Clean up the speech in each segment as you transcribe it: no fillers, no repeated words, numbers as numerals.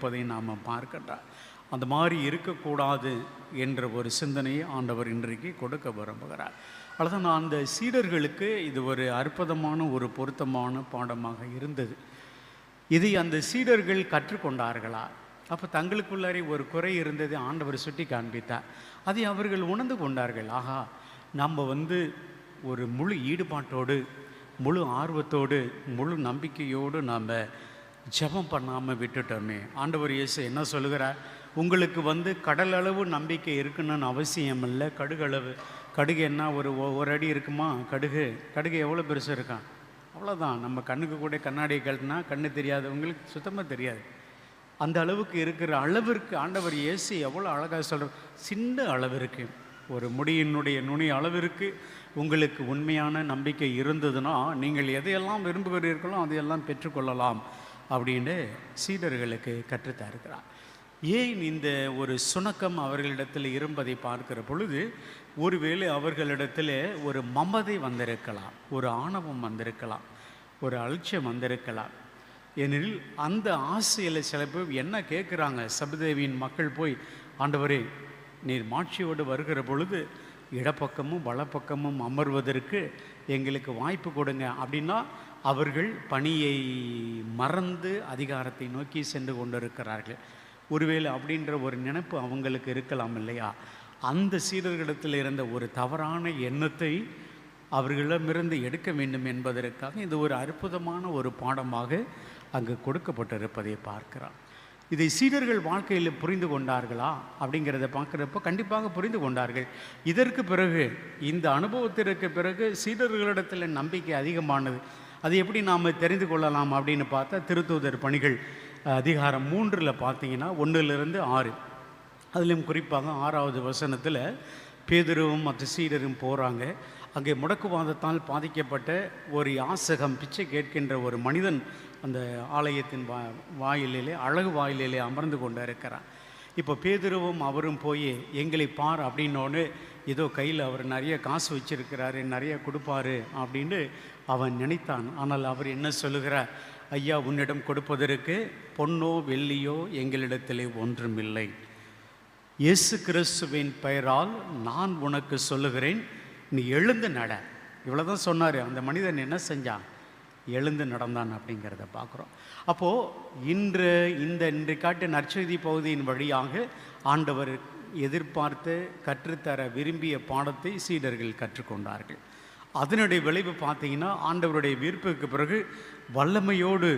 இருப்பதை நாம் பார்க்கின்றோம். அந்த மாதிரி இருக்கக்கூடாது என்ற ஒரு சிந்தனையை ஆண்டவர் இன்றைக்கு கொடுக்க விரும்புகிறார். அதுதான் நான் அந்த சீடர்களுக்கு இது ஒரு அற்புதமான ஒரு பொருத்தமான பாடமாக இருந்தது. இதை அந்த சீடர்கள் கற்றுக்கொண்டார்களா? அப்போ தங்களுக்குள்ளாரே ஒரு குறை இருந்தது, ஆண்டவர் சுட்டி காண்பித்தார். அதை அவர்கள் உணர்ந்து கொண்டார்கள். ஆகா, நம்ம ஒரு முழு ஈடுபாட்டோடு, முழு ஆர்வத்தோடு, முழு நம்பிக்கையோடு நாம் ஜெபம் பண்ணாமல் விட்டுட்டோமே. ஆண்டவர் இயேசு என்ன சொல்லுகிறார்? உங்களுக்கு கடல் அளவு நம்பிக்கை இருக்குன்னு அவசியம் இல்லை. கடுகளவு, கடுகு என்ன ஒரு அடி இருக்குமா? கடுகு எவ்வளோ பெருசு இருக்கான்? அவ்வளோதான். நம்ம கண்ணுக்கு கூட கண்ணாடியை கழட்டினா கண்ணு தெரியாதவங்களுக்கு சுத்தமாக தெரியாது. அந்த அளவுக்கு இருக்கிற அளவிற்கு ஆண்டவர் இயேசு எவ்வளோ அழகாக சொல்கிறார். சின்ன அளவிற்கு, ஒரு முடியினுடைய நுனி அளவிற்கு உங்களுக்கு உண்மையான நம்பிக்கை இருந்ததுன்னா நீங்கள் எதையெல்லாம் விரும்புகிறீர்களோ அதையெல்லாம் பெற்றுக்கொள்ளலாம் அப்படின்னு சீடர்களுக்கு கற்றுத்தருக்கிறார். ஏன் இந்த ஒரு சுணக்கம் அவர்களிடத்தில் இருப்பதை பார்க்கிற பொழுது, ஒருவேளை அவர்களிடத்தில் ஒரு மமதை வந்திருக்கலாம், ஒரு ஆணவம் வந்திருக்கலாம், ஒரு அலட்சியம் வந்திருக்கலாம். ஏனெனில் அந்த ஆசையில் சில பேர் என்ன கேட்குறாங்க, சபதேவியின் மக்கள் போய், ஆண்டவரே நீர் மாட்சியோடு வருகிற பொழுது இடப்பக்கமும் வலப்பக்கமும் அமர்வதற்கு எங்களுக்கு வாய்ப்பு கொடுங்க அப்படின்னா, அவர்கள் பணியை மறந்து அதிகாரத்தை நோக்கி சென்று கொண்டிருக்கிறார்கள். ஒருவேளை அப்படின்ற ஒரு நினைப்பு அவங்களுக்கு இருக்கலாம் இல்லையா? அந்த சீடர்களிடத்தில் இருந்த ஒரு தவறான எண்ணத்தை அவர்களிடமிருந்து எடுக்க வேண்டும் என்பதற்காக இது ஒரு அற்புதமான ஒரு பாடமாக அங்கு கொடுக்கப்பட்டிருப்பதை பார்க்கிறார். இதை சீடர்கள் வாழ்க்கையில் புரிந்து கொண்டார்களா அப்படிங்கிறத பார்க்குறப்போ கண்டிப்பாக புரிந்து கொண்டார்கள். இதற்கு பிறகு, இந்த அனுபவத்திற்கு பிறகு சீடர்களிடத்தில் நம்பிக்கை அதிகமானது. அது எப்படி நாம் தெரிந்து கொள்ளலாம் அப்படின்னு பார்த்தா, திருத்தூதர் பணிகள் அதிகாரம் 3 பார்த்தீங்கன்னா 1-6, அதிலும் குறிப்பாக 6வது வசனத்தில் பேதுருவும் மற்ற சீடரும் போகிறாங்க. அங்கே முடக்குவாதத்தால் பாதிக்கப்பட்ட ஒரு யாசகம், பிச்சை கேட்கின்ற ஒரு மனிதன் அந்த ஆலயத்தின் வாயிலே, அழகு வாயிலே அமர்ந்து கொண்டு இருக்கிறான். இப்போ பேதுருவும் அவரும் போய் எங்களை பார் அப்படின்னோன்னு, ஏதோ கையில் அவர் நிறைய காசு வச்சிருக்கிறாரு, நிறைய கொடுப்பாரு அப்படின்னு அவன் நினைத்தான். ஆனால் அவர் என்ன சொல்லுகிறார்? ஐயா, உன்னிடம் கொடுப்பதற்கு பொன்னோ வெள்ளியோ எங்களிடத்திலே ஒன்றுமில்லை. இயேசு கிறிஸ்துவின் பெயரால் நான் உனக்கு சொல்லுகிறேன், நீ எழுந்து நட. இவ்வளோதான் சொன்னார். அந்த மனிதன் என்ன செஞ்சான்? எழுந்து நடந்தான் அப்படிங்கிறத பார்க்குறோம். அப்போது இன்று காட்டு நற்செய்தி பகுதியின் வழியாக ஆண்டவர் எதிர்பார்த்து கற்றுத்தர விரும்பிய பாடத்தை சீடர்கள் கற்றுக்கொண்டார்கள். அதனுடைய விளைவு பார்த்தீங்கன்னா, ஆண்டவருடைய விருப்புக்கு பிறகு வல்லமையோடு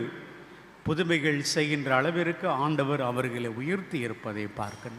புதுமைகள் செய்கின்ற அளவிற்கு ஆண்டவர் அவர்களை உயர்த்தி இருப்பதை பார்க்கணும்.